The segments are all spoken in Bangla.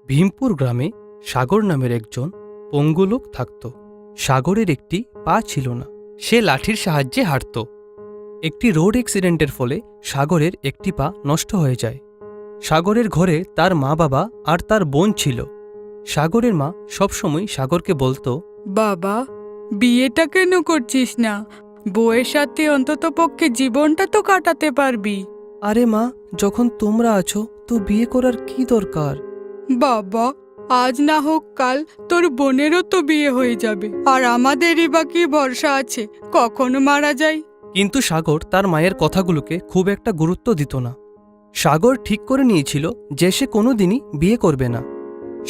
ভীমপুর গ্রামে সাগর নামের একজন পঙ্গু লোক থাকত। সাগরের একটি পা ছিল না, সে লাঠির সাহায্যে হাঁটত। একটি রোড অ্যাক্সিডেন্টের ফলে সাগরের একটি পা নষ্ট হয়ে যায়। সাগরের ঘরে তার মা বাবা আর তার বোন ছিল। সাগরের মা সবসময় সাগরকে বলতো, বাবা, বিয়েটা কেন করছিস না? বউয়ের সাথে অন্ততপক্ষে জীবনটা তো কাটাতে পারবি। আরে মা, যখন তোমরা আছো তো বিয়ে করার কি দরকার? বাবা, আজ না হোক কাল তোর বোনেরও তো বিয়ে হয়ে যাবে, আর আমাদেরই বা কি ভরসা আছে কখন মারা যায়। কিন্তু সাগর তার মায়ের কথাগুলোকে খুব একটা গুরুত্ব দিত না। সাগর ঠিক করে নিয়েছিল যে সে কোনোদিনই বিয়ে করবে না।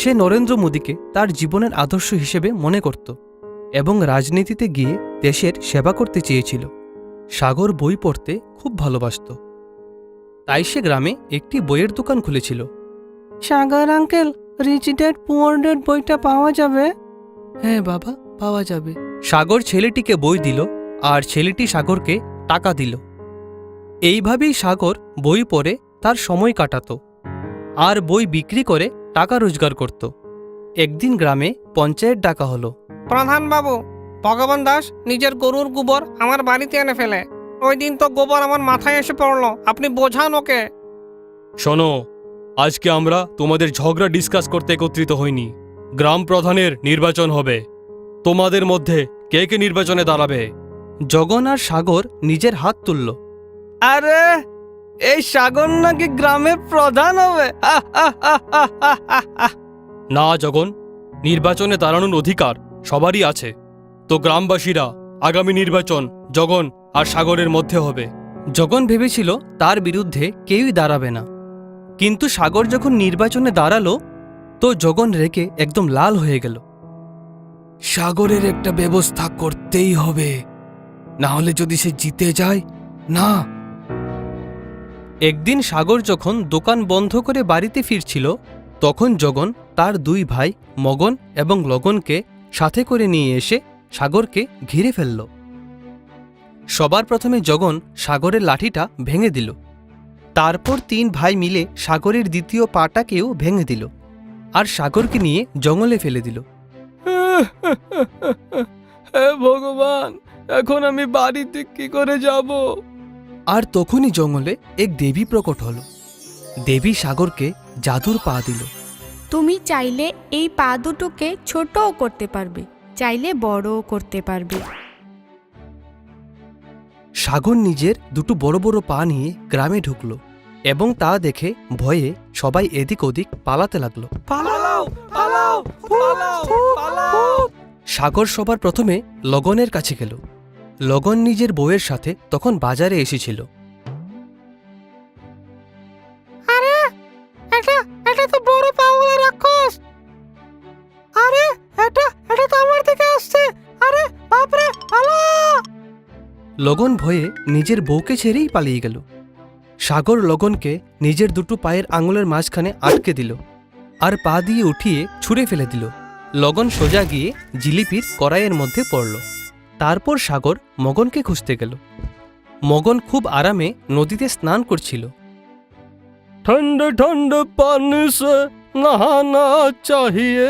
সে নরেন্দ্র মোদীকে তার জীবনের আদর্শ হিসেবে মনে করত এবং রাজনীতিতে গিয়ে দেশের সেবা করতে চেয়েছিল। সাগর বই পড়তে খুব ভালোবাসত, তাই সে গ্রামে একটি বইয়ের দোকান খুলেছিল। Sagar uncle, rich dad poor dad বইটা পাওয়া যাবে? হ্যাঁ বাবা, পাওয়া যাবে। সাগর ছেলেটিকে বই দিল আর ছেলেটি সাগরকে টাকা দিল। এইভাবেই সাগর বই পড়ে তার সময় কাটাত আর বই বিক্রি করে টাকা রোজগার করত। একদিন গ্রামে পঞ্চায়েত ডাকা হলো। প্রধান বাবু, ভগবান দাস নিজের গরুর গোবর আমার বাড়িতে এনে ফেলে। ওই দিন তো গোবর আমার মাথায় এসে পড়লো, আপনি বোঝান ওকে। শোনো, আজকে আমরা তোমাদের ঝগড়া ডিসকাস করতে একত্রিত হইনি। গ্রাম প্রধানের নির্বাচন হবে। তোমাদের মধ্যে কে কে নির্বাচনে দাঁড়াবে? জগন আর সাগর নিজের হাত তুলল। আরে, এই সাগর নাকি গ্রামের প্রধান হবে? না জগন, নির্বাচনে দাঁড়ানোর অধিকার সবারই আছে। তো গ্রামবাসীরা আগামী নির্বাচন জগন আর সাগরের মধ্যে হবে। জগন ভেবেছিল তার বিরুদ্ধে কেউই দাঁড়াবে না, কিন্তু সাগর যখন নির্বাচনে দাঁড়ালো তো জগন রেগে একদম লাল হয়ে গেল। সাগরের একটা ব্যবস্থা করতেই হবে, না হলে যদি সে জিতে যায় না। একদিন সাগর যখন দোকান বন্ধ করে বাড়িতে ফিরছিল, তখন জগন তার দুই ভাই মগন এবং লগনকে সাথে করে নিয়ে এসে সাগরকে ঘিরে ফেলল। সবার প্রথমে জগন সাগরের লাঠিটা ভেঙে দিল। তারপর তিন ভাই মিলে সাগরের দ্বিতীয় পাটাকেও ভেঙে দিল আর সাগরকে নিয়ে জঙ্গলে ফেলে দিল। হে ভগবান, এখন আমি বাড়িতে কি করে যাব? আর তখনই জঙ্গলে এক দেবী প্রকট হল। দেবী সাগরকে জাদুর পা দিল। তুমি চাইলে এই পা দুটোকে ছোটও করতে পারবে, চাইলে বড়ও করতে পারবে। সাগর নিজের দুটো বড় বড় পা নিয়ে গ্রামে ঢুকল এবং তা দেখে ভয়ে সবাই এদিক ওদিক পালাতে লাগলো। পালাও, পালাও, পালাও, পালাও। সাগর সবার প্রথমে লগনের কাছে গেল। লগন নিজের বউয়ের সাথে তখন বাজারে এসেছিল। আরে, এটা তো বড় পাওয়ালা রাক্ষস। আরে, এটা তো আমার দিকে আসছে। আরে বাপরে, পালাও। লগন ভয়ে নিজের বউকে ছেড়েই পালিয়ে গেল। সাগর লগনকে নিজের দুটো পায়ের আঙুলের মাঝখানে আটকে দিল আর পা দিয়ে উঠিয়ে ছুঁড়ে ফেলে দিল। লগন সোজা গিয়ে জিলিপির কড়াইয়ের মধ্যে পড়ল। তারপর সাগর মগনকে খুঁজতে গেল। মগন খুব আরামে নদীতে স্নান করছিল। ठंडे ठंडे पानी से नहाना चाहिए,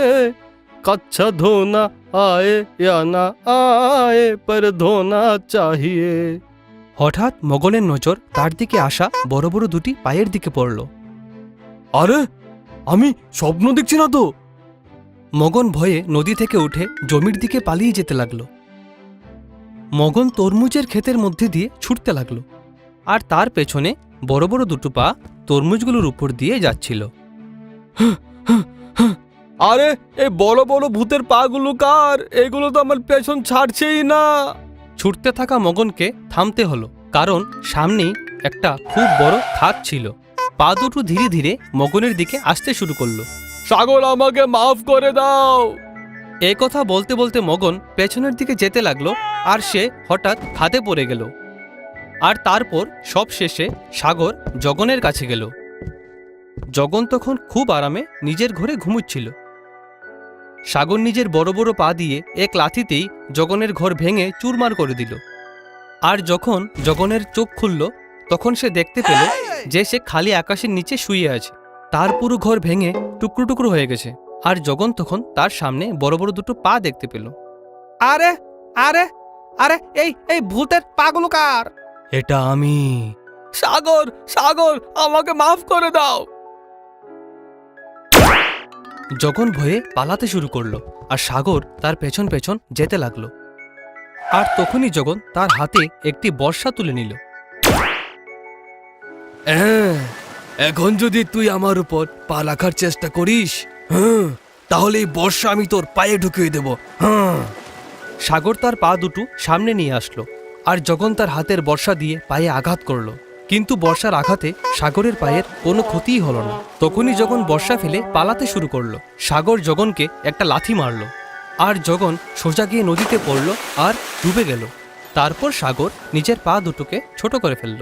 कच्चा धोना आए या ना आए पर धोना चाहिए। হঠাৎ মগনের নজর তার দিকে আসা বড় বড় দুটি পায়ের দিকে পড়ল। আরে, আমি স্বপ্ন দেখছি না তো? মগন ভয়ে নদী থেকে উঠে জমির দিকে পালিয়ে যেতে লাগল। মগন তরমুজের ক্ষেতের মধ্যে দিয়ে ছুটতে লাগল আর তার পেছনে বড় বড় দুটো পা তরমুজগুলোর উপর দিয়ে যাচ্ছিল। আরে, এই বড় বড় ভূতের পাগুলো কার? এগুলো তো আমার পেছন ছাড়ছেই না। ছুটতে থাকা মগনকে থামতে হলো, কারণ সামনেই একটা খুব বড় খাদ ছিল। পা দুটো ধীরে ধীরে মগনের দিকে আসতে শুরু করলো। সাগর, আমাকে মাফ করে দাও। এ কথা বলতে বলতে মগন পেছনের দিকে যেতে লাগলো আর সে হঠাৎ খাদে পড়ে গেল। আর তারপর সব শেষে সাগর জগনের কাছে গেল। জগন তখন খুব আরামে নিজের ঘরে ঘুমুচ্ছিল। সাগর নিজের বড় বড় পা দিয়ে এক লাথিতেই জগনের ঘর ভেঙে চুরমার করে দিল। আর যখন জগনের চোখ খুলল, তখন সে দেখতে পেল যে সে খালি আকাশের নিচে শুয়ে আছে। তার পুরো ঘর ভেঙে টুকরো টুকরো হয়ে গেছে। আর জগন তখন তার সামনে বড় বড় দুটো পা দেখতে পেল। আরে আরে আরে এই এই ভূতের পাগুলো কার? এটা আমি। সাগর, সাগর, আমাকে মাফ করে দাও। জগন ভয়ে পালাতে শুরু করলো আর সাগর তার পেছন পেছন যেতে লাগলো। আর তখনই জগন তার হাতে একটি বর্শা তুলে নিল। এখন যদি তুই আমার উপর পা রাখার চেষ্টা করিস, তাহলে এই বর্ষা আমি তোর পায়ে ঢুকিয়ে দেব। সাগর তার পা দুটো সামনে নিয়ে আসলো আর জগন তার হাতের বর্শা দিয়ে পায়ে আঘাত করলো। কিন্তু বর্ষার আঘাতে সাগরের পায়ের কোনো ক্ষতিই হলো না। তখনই জগন বর্ষা ফেলে পালাতে শুরু করলো। সাগর জগনকে একটা লাথি মারলো আর জগন সোজা গিয়ে নদীতে পড়ল আর ডুবে গেল। তারপর সাগর নিজের পা দুটোকে ছোট করে ফেলল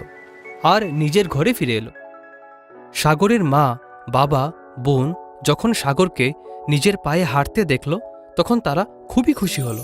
আর নিজের ঘরে ফিরে এলো। সাগরের মা, বাবা, বোন যখন সাগরকে নিজের পায়ে হাঁটতে দেখল তখন তারা খুবই খুশি হলো।